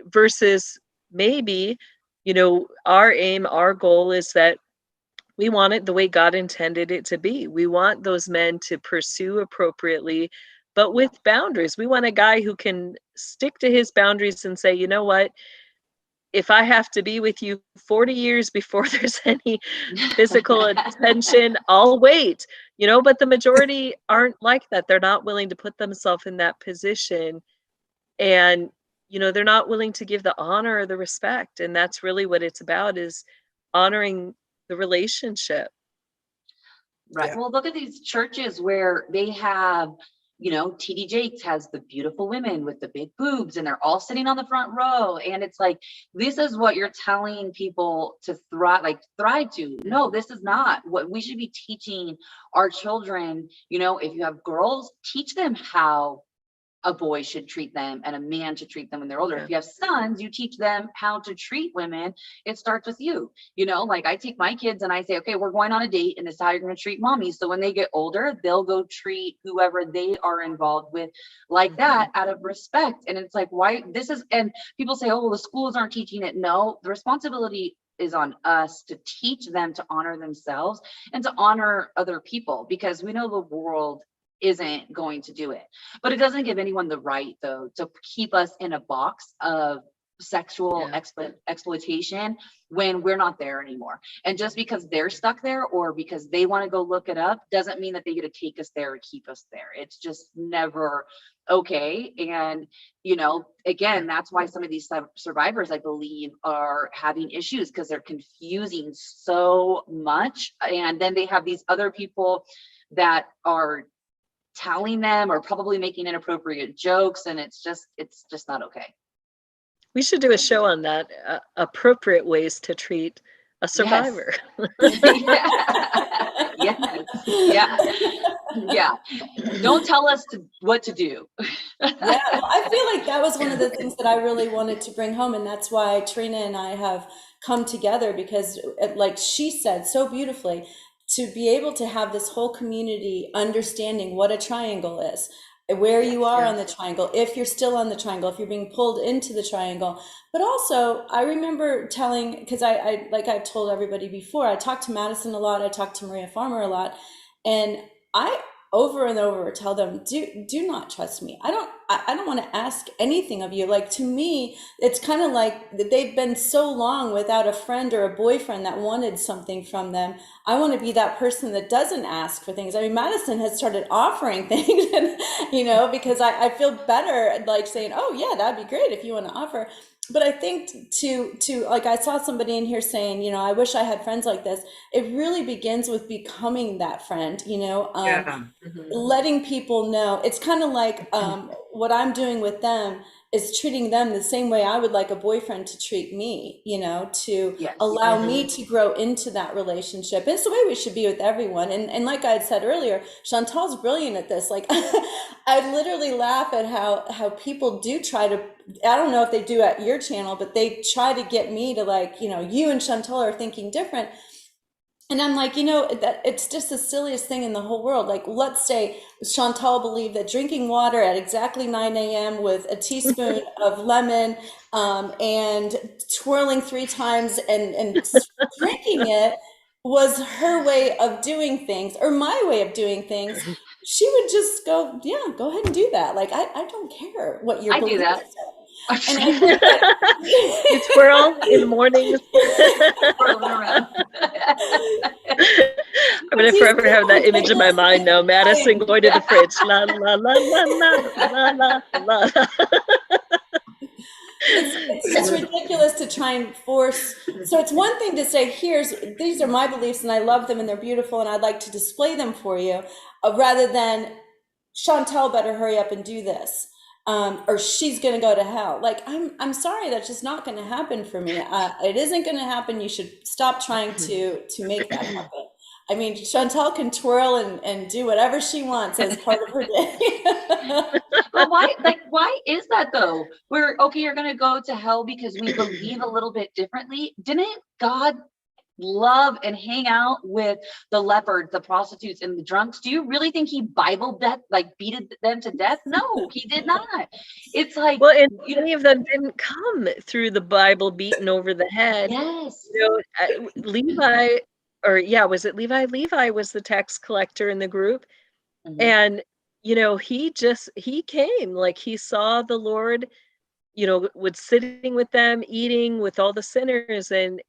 versus maybe, our aim, our goal is that we want it the way God intended it to be. We want those men to pursue appropriately, but with boundaries. We want a guy who can stick to his boundaries and say, you know what? if I have to be with you 40 years before there's any physical attention, I'll wait, you know, but the majority aren't like that. They're not willing to put themselves in that position. And, you know, they're not willing to give the honor or the respect. And that's really what it's about, is honoring the relationship. Right. Yeah. Well, look at these churches where they have, you know, TD Jakes has the beautiful women with the big boobs and they're all sitting on the front row. And it's like, this is what you're telling people to thrive to. No, this is not what we should be teaching our children. You know, if you have girls, teach them how a boy should treat them and a man should treat them when they're older. Yeah. If you have sons, you teach them how to treat women. It starts with you. You know, like I take my kids and I say, okay, we're going on a date and this is how you're going to treat mommy. So when they get older, they'll go treat whoever they are involved with like that out of respect. And it's like, why this is, and people say, oh, well, the schools aren't teaching it. No, the responsibility is on us to teach them to honor themselves and to honor other people, because we know the world isn't going to do it. But it doesn't give anyone the right, though, to keep us in a box of sexual exploitation when we're not there anymore. And just because they're stuck there or because they want to go look it up doesn't mean that they get to take us there or keep us there. It's just never okay. And, you know, again, that's why some of these survivors, I believe, are having issues, because they're confusing so much. And then they have these other people that are telling them or probably making inappropriate jokes, and it's just not okay. We should do a show on that, appropriate ways to treat a survivor. Yes. Yeah. Don't tell us what to do. Yeah, well, I feel like that was one of the things that I really wanted to bring home, and that's why Trina and I have come together, because like she said so beautifully, to be able to have this whole community understanding what a triangle is, where you are on the triangle, if you're still on the triangle, if you're being pulled into the triangle. But also, I remember telling, because I like I've told everybody before, I talked to MADYSON a lot, I talked to Maria Farmer a lot, and I over and over tell them, do not trust me. I don't want to ask anything of you. Like, to me, it's kind of like they've been so long without a friend or a boyfriend that wanted something from them. I want to be that person that doesn't ask for things. I mean, MADYSON has started offering things, and, you know, because I feel better like saying, oh yeah, that'd be great if you want to offer. But I think to like, I saw somebody in here saying, you know, I wish I had friends like this. It really begins with becoming that friend, you know, letting people know. It's kind of like what I'm doing with them is treating them the same way I would like a boyfriend to treat me, you know, to allow me to grow into that relationship. It's the way we should be with everyone. And like I had said earlier, Chantelle's brilliant at this. Like, I literally laugh at how people do try to, I don't know if they do at your channel, but they try to get me to, like, you know, you and Chantelle are thinking different. And I'm like, you know, that it's just the silliest thing in the whole world. Like, let's say Chantelle believed that drinking water at exactly 9 a.m. with a teaspoon of lemon and twirling 3 times and drinking it was her way of doing things, or my way of doing things. She would just go, yeah, go ahead and do that. Like, I don't care what your beliefs are. And I think that you twirl in the mornings. I'm gonna forever have that image in my mind now. MADYSON going to the fridge. La la la la la la la. It's ridiculous to try and force. So it's one thing to say, these are my beliefs and I love them and they're beautiful and I'd like to display them for you, rather than Chantelle better hurry up and do this. Or she's going to go to hell. Like, I'm sorry, that's just not going to happen for me. It isn't going to happen. You should stop trying to make that happen. I mean, Chantelle can twirl and do whatever she wants as part of her day. But why is that though? We're okay, you're going to go to hell because we believe a little bit differently. Didn't God love and hang out with the lepers, the prostitutes, and the drunks? Do you really think he Bible death, like beated them to death? No, he did not. It's like, well, and many of them didn't come through the Bible beaten over the head. Yes. You know, Levi, or yeah, was it Levi? Levi was the tax collector in the group. And, you know, he came, like, he saw the Lord was sitting with them, eating with all the sinners, and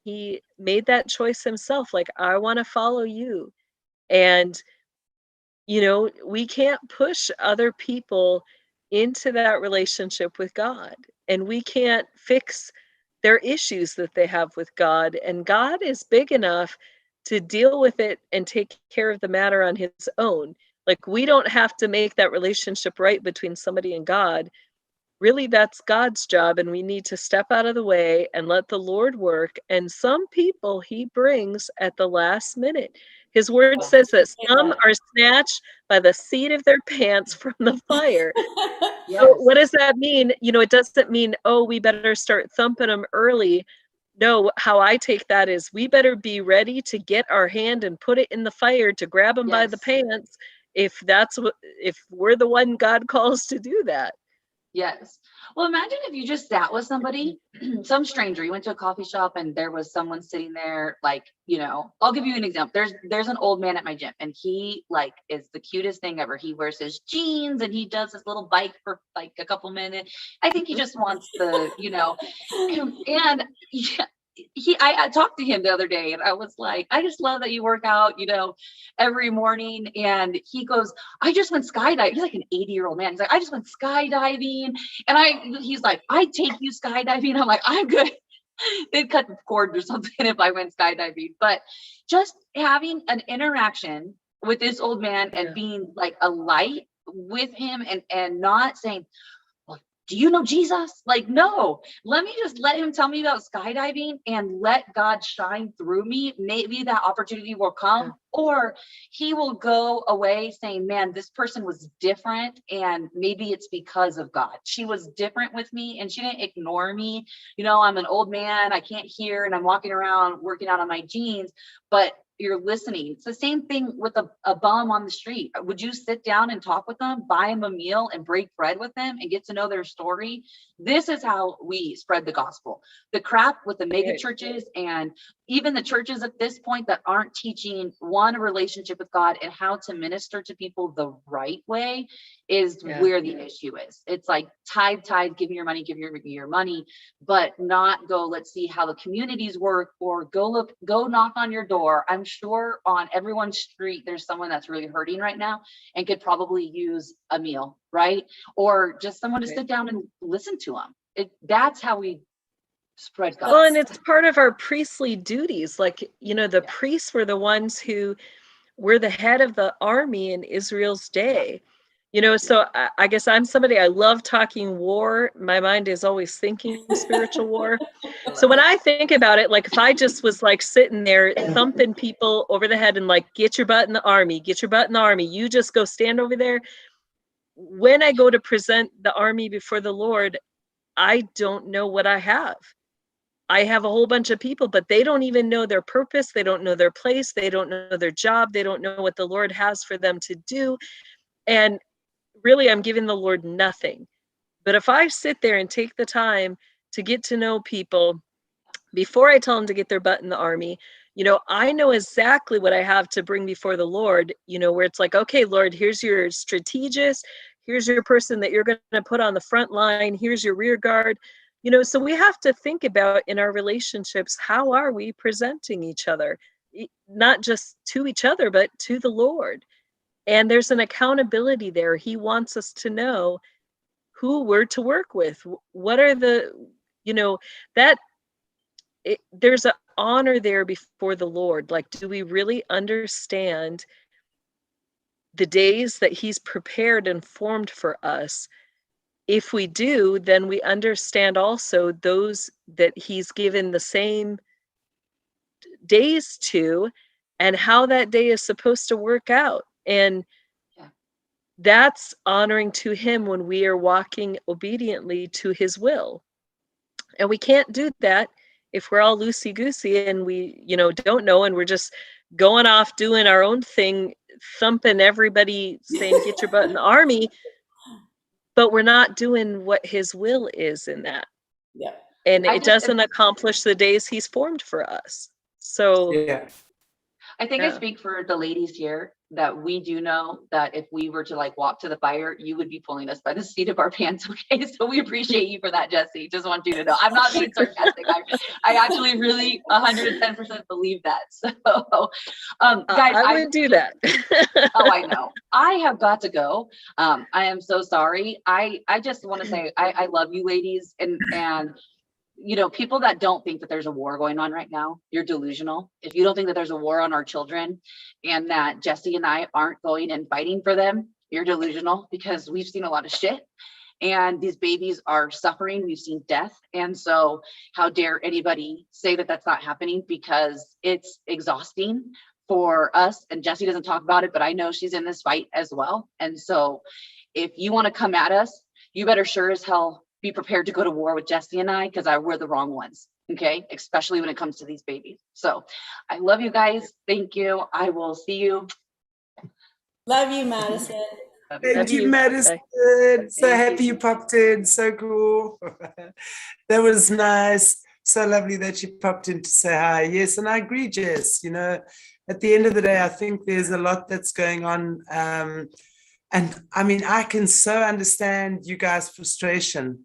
he made that choice himself, like, I want to follow you. And we can't push other people into that relationship with God, and we can't fix their issues that they have with God, and God is big enough to deal with it and take care of the matter on his own. Like, we don't have to make that relationship right between somebody and God. Really, that's God's job, and we need to step out of the way and let the Lord work. And some people he brings at the last minute. His word says that some are snatched by the seat of their pants from the fire. So Yes. what does that mean? It doesn't mean, oh, we better start thumping them early. No, how I take that is we better be ready to get our hand and put it in the fire to grab them by the Yes. pants if we're the one God calls to do that. Yes. Well, imagine if you just sat with somebody, some stranger, you went to a coffee shop and there was someone sitting there, like, I'll give you an example. There's an old man at my gym, and he like is the cutest thing ever. He wears his jeans and he does his little bike for like a couple minutes. I think he just wants the, and yeah, I talked to him the other day and I was like, I just love that you work out, every morning. And he goes, I just went skydiving. He's like an 80-year-old man. He's like, I just went skydiving. And he's like, I take you skydiving. I'm like, I'm good. They'd cut the cord or something if I went skydiving. But just having an interaction with this old man and being like a light with him and not saying, do you know Jesus? Like, no, let me just let him tell me about skydiving and let God shine through me. Maybe that opportunity will come, or he will go away saying, man, this person was different. And maybe it's because of God. She was different with me and she didn't ignore me. I'm an old man, I can't hear, and I'm walking around working out on my jeans, but you're listening. It's the same thing with a bum on the street. Would you sit down and talk with them, buy them a meal and break bread with them and get to know their story? This is how we spread the gospel. The crap with the mega churches and even the churches at this point that aren't teaching a relationship with God and how to minister to people the right way is where the issue is. It's like tithe, give me your money, give your money, but not go, let's see how the communities work, or go knock on your door. I'm sure on everyone's street, there's someone that's really hurting right now and could probably use a meal, right? Or just someone to sit down and listen to them. That's how we spread God. Well, and it's part of our priestly duties. Like, the priests were the ones who were the head of the army in Israel's day. So I guess I'm somebody, I love talking war. My mind is always thinking spiritual war. So when I think about it, like if I just was like sitting there thumping people over the head and like, get your butt in the army, get your butt in the army, you just go stand over there. When I go to present the army before the Lord, I don't know what I have. I have a whole bunch of people, but they don't even know their purpose. They don't know their place. They don't know their job. They don't know what the Lord has for them to do. And really, I'm giving the Lord nothing. But if I sit there and take the time to get to know people before I tell them to get their butt in the army, I know exactly what I have to bring before the Lord, where it's like, okay, Lord, here's your strategist. Here's your person that you're going to put on the front line. Here's your rear guard. So we have to think about in our relationships, how are we presenting each other, not just to each other, but to the Lord. And there's an accountability there. He wants us to know who we're to work with. What are there's an honor there before the Lord. Like, do we really understand the days that he's prepared and formed for us? If we do, then we understand also those that he's given the same days to, and how that day is supposed to work out. And that's honoring to him when we are walking obediently to his will. And we can't do that if we're all loosey-goosey and we, don't know, and we're just going off doing our own thing, thumping everybody, saying, get your butt in the army. But we're not doing what his will is in that. Yeah. And it doesn't accomplish the days he's formed for us. So I think I Yeah. speak for the ladies here that we do know that if we were to like walk to the fire, you would be pulling us by the seat of our pants. Okay, so we appreciate you for that, Jessie. Just want you to know. I'm not being sarcastic. I actually really 110% believe that. So, guys, I would do that. oh, I know. I have got to go. I am so sorry. I just want to say I love you, ladies, and you know, people that don't think that there's a war going on right now, you're delusional. If you don't think that there's a war on our children and that Jessie and I aren't going and fighting for them, you're delusional, because we've seen a lot of shit and these babies are suffering. We've seen death. And so how dare anybody say that that's not happening, because it's exhausting for us. And Jessie doesn't talk about it, but I know she's in this fight as well. And so if you want to come at us, you better sure as hell be prepared to go to war with Jessie and I, because we're the wrong ones. Okay. Especially when it comes to these babies. So I love you guys. Thank you. I will see you. Love you, Madison. Thank you, you. Madison. So happy you popped in. So cool. That was nice. So lovely that you popped in to say hi. Yes, and I agree, Jess. You know, at the end of the day, I think there's a lot that's going on. And I mean, I can so understand you guys' frustration.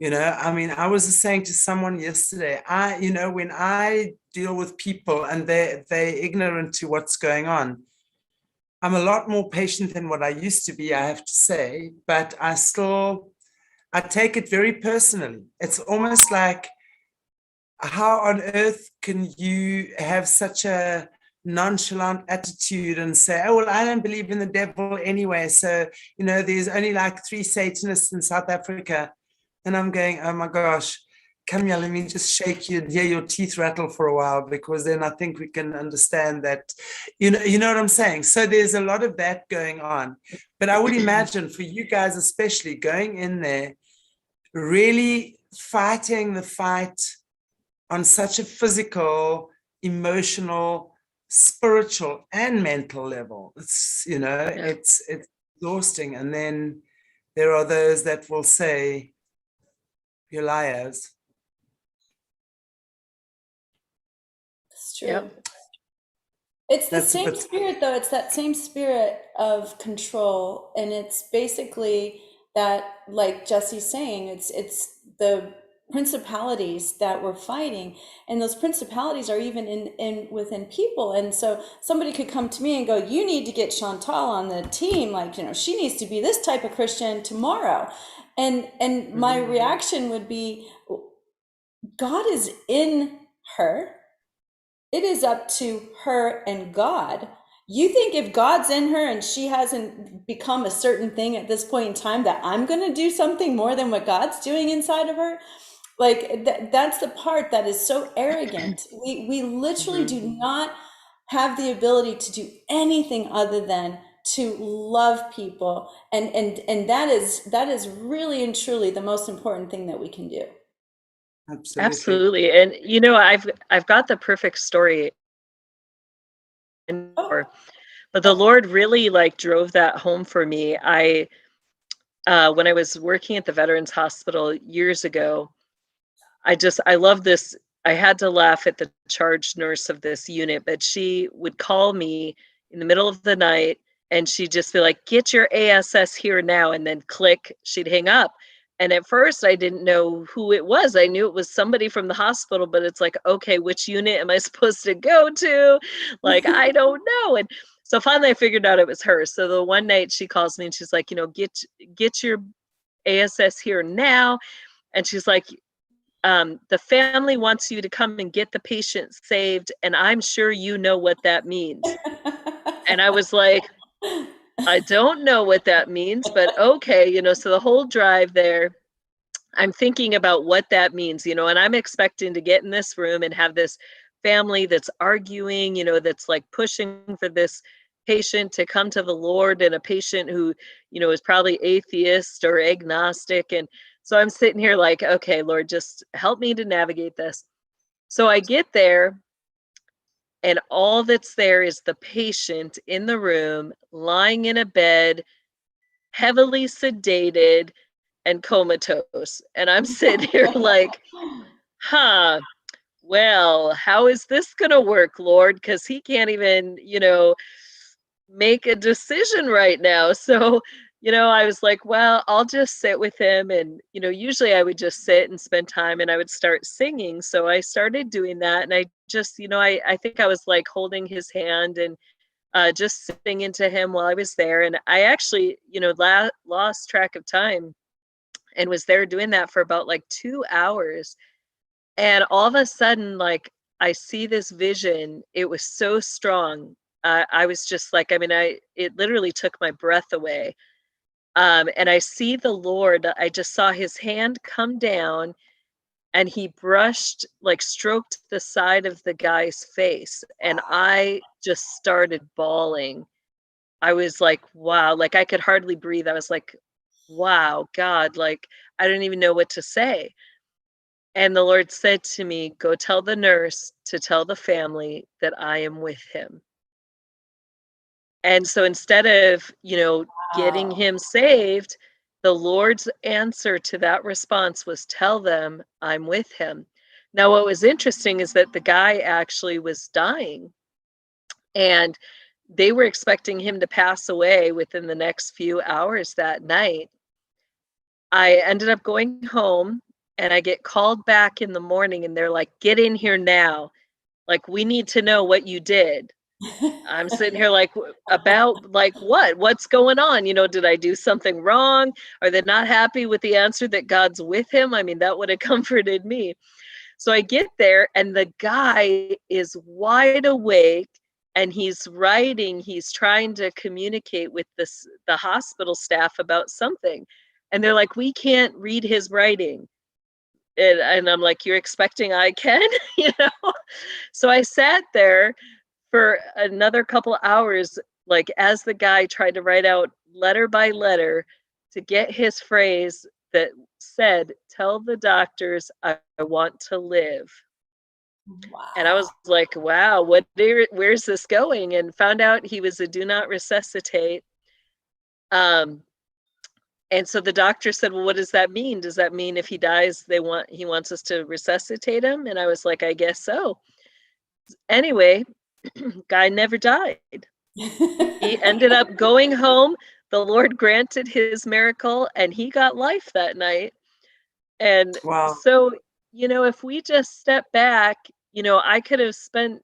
You know, I mean, I was just saying to someone yesterday, you know, when I deal with people and they're ignorant to what's going on, I'm a lot more patient than what I used to be, I have to say, but I take it very personally. It's almost like, how on earth can you have such a nonchalant attitude and say, oh, well, I don't believe in the devil anyway. So, you know, there's only like 3 Satanists in South Africa. And I'm going, oh my gosh, come here, let me just shake you and hear your teeth rattle for a while, because then I think we can understand that, you know what I'm saying? So there's a lot of that going on. But I would imagine for you guys, especially going in there, really fighting the fight on such a physical, emotional, spiritual, and mental level. It's, you know, it's exhausting. And then there are those that will say, you're liars. It's true. Yep. It's the same spirit, though. It's that same spirit of control. And it's basically that, like Jessie's saying, it's the principalities that we're fighting. And those principalities are even in within people. And so somebody could come to me and go, you need to get Chantelle on the team. Like, you know, she needs to be this type of Christian tomorrow. And my reaction would be, God is in her. It is up to her and God. You think if God's in her and she hasn't become a certain thing at this point in time, that I'm going to do something more than what God's doing inside of her? Like that's the part that is so arrogant. We literally do not have the ability to do anything other than to love people. And that is really and truly the most important thing that we can do. Absolutely. And you know, I've got the perfect story. But the Lord really like drove that home for me. When I was working at the Veterans Hospital years ago, I love this. I had to laugh at the charge nurse of this unit, but she would call me in the middle of the night and she'd just be like, get your ASS here now. And then click, she'd hang up. And at first I didn't know who it was. I knew it was somebody from the hospital, but it's like, okay, which unit am I supposed to go to? Like, I don't know. And so finally I figured out it was her. So the one night she calls me and she's like, you know, get your ASS here now. And she's like, the family wants you to come and get the patient saved. And I'm sure you know what that means. And I was like, I don't know what that means, but okay, you know, so the whole drive there, I'm thinking about what that means, you know, and I'm expecting to get in this room and have this family that's arguing, you know, that's like pushing for this patient to come to the Lord, and a patient who, you know, is probably atheist or agnostic. And so I'm sitting here like, okay, Lord, just help me to navigate this. So I get there, and all that's there is the patient in the room, lying in a bed, heavily sedated and comatose. And I'm sitting here like, huh, well, how is this going to work, Lord? Because he can't even, make a decision right now. So, I was like, well, I'll just sit with him. And, usually I would just sit and spend time and I would start singing. So I started doing that. And I just, I think I was like holding his hand and just singing to him while I was there. And I actually, lost track of time and was there doing that for about like 2 hours. And all of a sudden, like, I see this vision. It was so strong. I was just like, it literally took my breath away. And I see the Lord, I just saw his hand come down and he brushed, like stroked the side of the guy's face. And I just started bawling. I was like, wow, like I could hardly breathe. I was like, wow, God, like, I don't even know what to say. And the Lord said to me, go tell the nurse to tell the family that I am with him. And so instead of, getting Wow. him saved, the Lord's answer to that response was tell them I'm with him. Now, what was interesting is that the guy actually was dying and they were expecting him to pass away within the next few hours that night. I ended up going home and I get called back in the morning and they're like, get in here now. Like, we need to know what you did. I'm sitting here like, about like what? What's going on? Did I do something wrong? Are they not happy with the answer that God's with him? I mean, that would have comforted me. So I get there and the guy is wide awake and he's writing, he's trying to communicate with the hospital staff about something. And they're like, we can't read his writing. And I'm like, you're expecting I can? So I sat there for another couple hours, like as the guy tried to write out letter by letter to get his phrase that said, tell the doctors I want to live. And I was Wow. like, wow, where's this going? And found out he was a do not resuscitate. And so the doctor said, well, what does that mean? Does that mean if he dies, he wants us to resuscitate him? And I was like, I guess so. Anyway, guy never died. He ended up going home. The Lord granted his miracle and he got life that night. And Wow. so, if we just step back, I could have spent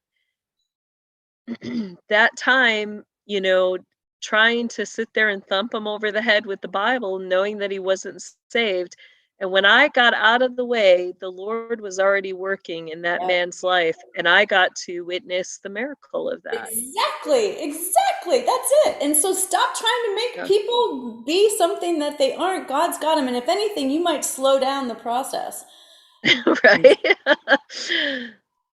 that time, trying to sit there and thump him over the head with the Bible, knowing that he wasn't saved. And when I got out of the way, the Lord was already working in that Yep. man's life. And I got to witness the miracle of that. Exactly. That's it. And so stop trying to make Yeah. people be something that they aren't. God's got them. And if anything, you might slow down the process. Right?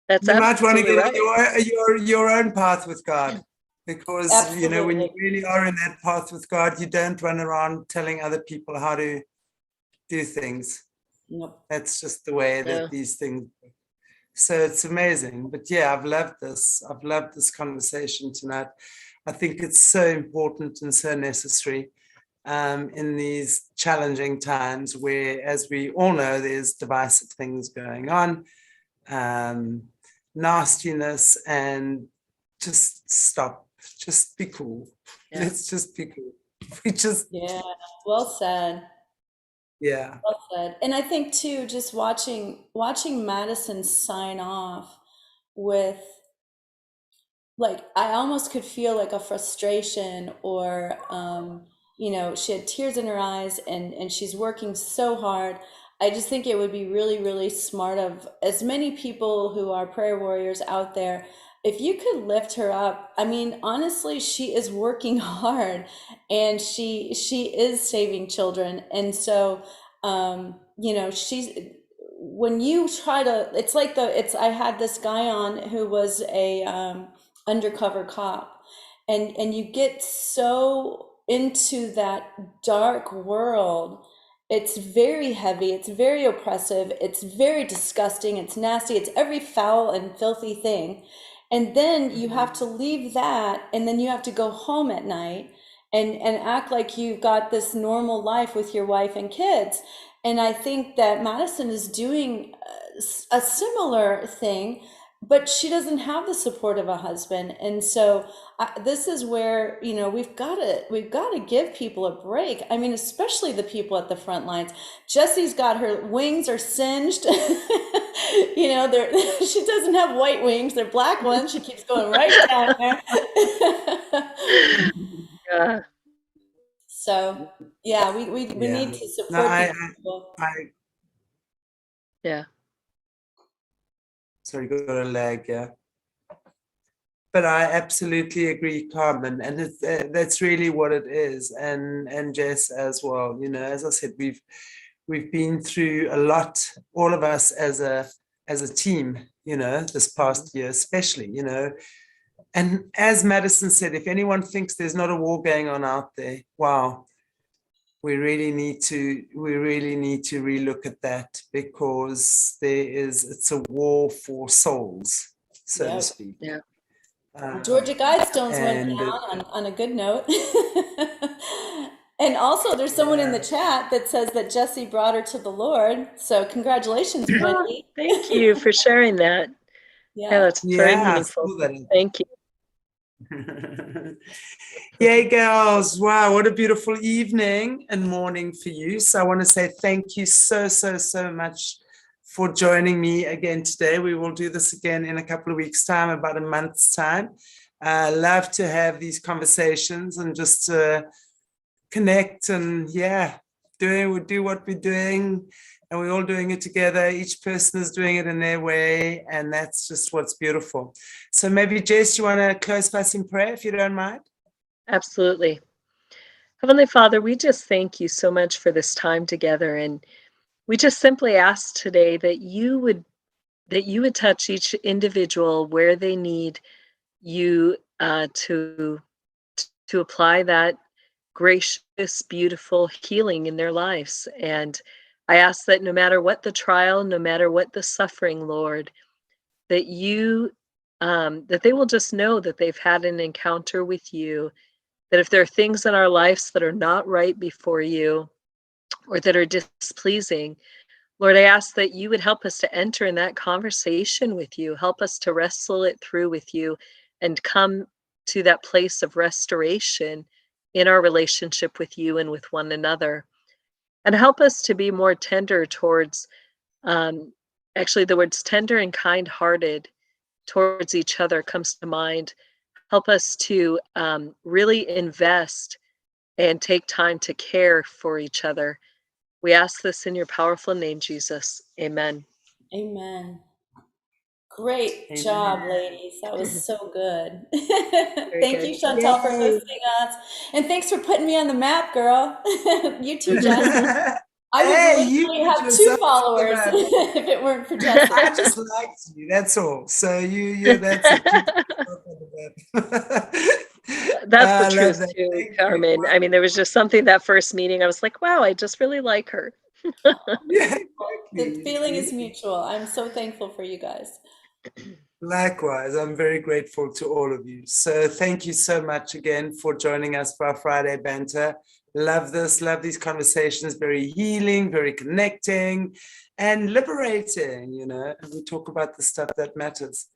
That's You might want to absolutely get on right. your own path with God, because when you Absolutely. really are in that path with God, you don't run around telling other people how to do things. Nope. That's just the way Yeah. that these things. So it's amazing. But yeah, I've loved this. I've loved this conversation tonight. I think it's so important and so necessary in these challenging times where, as we all know, there's divisive things going on, nastiness, and just stop. Just be cool. Yeah. Let's just be cool. We just, Yeah. Well said. yeah. Well said. And I think too, just watching Madison sign off with, like, I almost could feel like a frustration or she had tears in her eyes and she's working so hard. I just think it would be really smart of as many people who are prayer warriors out there, if you could lift her up. I mean, honestly, she is working hard and she is saving children. And so she's, when you try to, it's like I had this guy on who was a undercover cop, and you get so into that dark world. It's very heavy, it's very oppressive, it's very disgusting, it's nasty, it's every foul and filthy thing. And then you have to leave that, and then you have to go home at night and act like you've got this normal life with your wife and kids. And I think that Madison is doing a similar thing, but she doesn't have the support of a husband. And so this is where, you know, we've got to give people a break. I mean, especially the people at the front lines. Jessie's got her wings are singed. You know, she doesn't have white wings, they're black ones. She keeps going right down there. Yeah. So yeah, we Yeah. need to No, support these people. Yeah. Sorry, got a lag, yeah. But I absolutely agree, Carmen, and that's really what it is, and Jess as well. You know, as I said, we've been through a lot, all of us as a team. You know, this past year, especially. You know, and as Madison said, if anyone thinks there's not a war going on out there, wow, we really need to relook at that, because it's a war for souls, so to Yep. speak. Yeah. Georgia Guidestones went and down on a good note. And also, there's someone in the chat that says that Jessie brought her to the Lord. So congratulations, Wendy. Thank you for sharing that. Yeah, that's very meaningful. Thank you. Yay, girls. Wow, what a beautiful evening and morning for you. So I want to say thank you so much for joining me again today. We will do this again in a couple of weeks' time, about a month's time. Love to have these conversations and just connect and do what we're doing, and we're all doing it together. Each person is doing it in their way, and that's just what's beautiful. So maybe Jess, you want to close us in prayer, if you don't mind? Absolutely. Heavenly Father, we just thank you so much for this time together, and we just simply ask today that you would touch each individual where they need you to apply that gracious, beautiful healing in their lives. And I ask that no matter what the trial, no matter what the suffering, Lord, that that they will just know that they've had an encounter with you, that if there are things in our lives that are not right before you or that are displeasing, Lord, I ask that you would help us to enter in that conversation with you, help us to wrestle it through with you, and come to that place of restoration in our relationship with you and with one another. And help us to be more tender towards, actually the words tender and kind-hearted towards each other comes to mind. Help us to really invest and take time to care for each other. We ask this in your powerful name, Jesus. Amen. Amen. Great job, ladies. That was so good. Thank you, Chantelle, for hosting us. And thanks for putting me on the map, girl. You too, Jess. I would literally have 2 followers if it weren't for Jessie. I just liked you, that's all. So that's it. That's the truth too, Carmen. I mean, there was just something that first meeting, I was like, wow, I just really like her. Yeah, exactly. The feeling is mutual. I'm so thankful for you guys. Likewise, I'm very grateful to all of you. So thank you so much again for joining us for our Friday banter. Love these conversations, very healing, very connecting and liberating, you know, and we talk about the stuff that matters.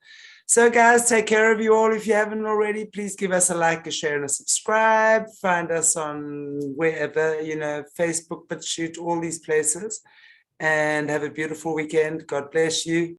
So guys, take care of you all. If you haven't already, please give us a like, a share, and a subscribe. Find us on wherever, you know, Facebook, BitChute, all these places. And have a beautiful weekend. God bless you.